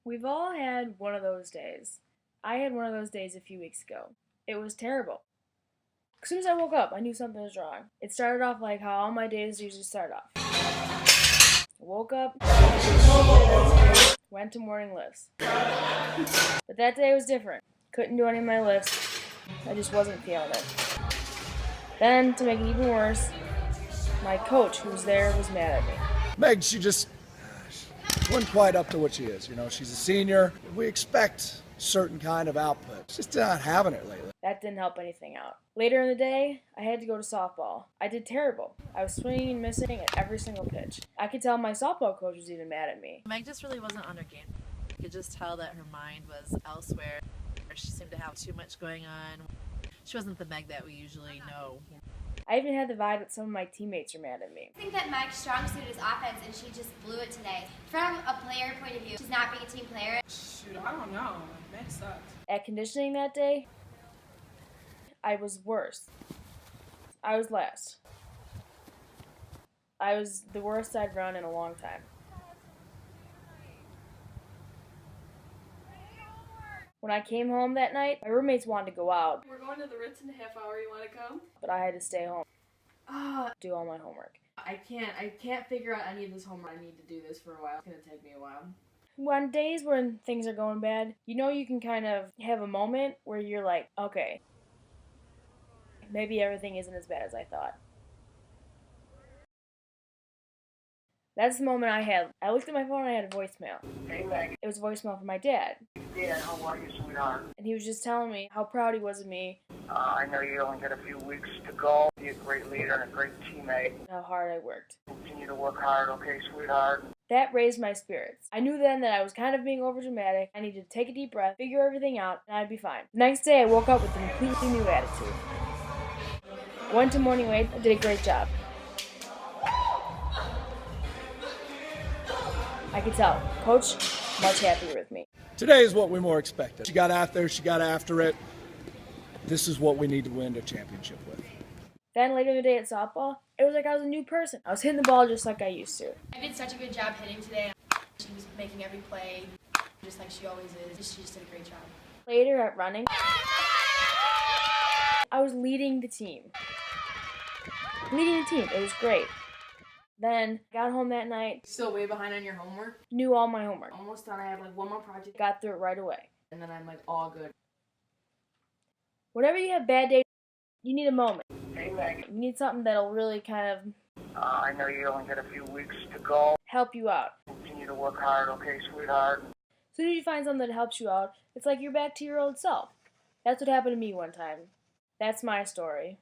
We've all had one of those days. I had one of those days a few weeks ago. It was terrible. As soon as I woke up, I knew something was wrong. It started off like how all my days usually start off. I woke up, went to morning lifts. But that day was different. Couldn't do any of my lifts. I just wasn't feeling it. Then, to make it even worse, my coach, who was there, was mad at me. Meg, she wasn't quite up to what she is. She's a senior. We expect certain kind of output. She's just not having it lately. That didn't help anything out. Later in the day, I had to go to softball. I did terrible. I was swinging and missing at every single pitch. I could tell my softball coach was even mad at me. Meg just really wasn't on her game. You could just tell that her mind was elsewhere. She seemed to have too much going on. She wasn't the Meg that we usually know. I even had the vibe that some of my teammates were mad at me. I think that Meg's strong suit is offense, and she just blew it today. From a player point of view, she's not being a team player. Shoot, I don't know. Meg sucked. At conditioning that day, I was worse. I was last. I was the worst I'd run in a long time. When I came home that night, my roommates wanted to go out. We're going to the Ritz in a half hour. You want to come? But I had to stay home. Do all my homework. I can't figure out any of this homework. I need to do this for a while. It's going to take me a while. On days when things are going bad, you can kind of have a moment where you're like, okay, maybe everything isn't as bad as I thought. That's the moment I had. I looked at my phone and I had a voicemail. Hey, Meg. It was a voicemail from my dad. Yeah, how are you, sweetheart? And he was just telling me how proud he was of me. I know you only got a few weeks to go. Be a great leader and a great teammate. How hard I worked. Continue to work hard, okay, sweetheart? That raised my spirits. I knew then that I was kind of being overdramatic. I needed to take a deep breath, figure everything out, and I'd be fine. The next day, I woke up with a completely new attitude. Went to morning weight. I did a great job. I could tell. Coach, much happier with me. Today is what we more expected. She got out there. She got after it. This is what we need to win a championship with. Then later in the day at softball, it was like I was a new person. I was hitting the ball just like I used to. I did such a good job hitting today. She was making every play just like she always is. She just did a great job. Later at running, I was leading the team. It was great. Then, got home that night, Still way behind on your homework. knew all my homework. Almost done. I have like one more project. Got through it right away. And then I'm like all good. Whenever you have bad days, you need a moment. Hey, Meg. You need something that'll really kind of I know you only got a few weeks to go. help you out. Continue to work hard, okay, sweetheart? As soon as you find something that helps you out, it's like you're back to your old self. That's what happened to me one time. That's my story.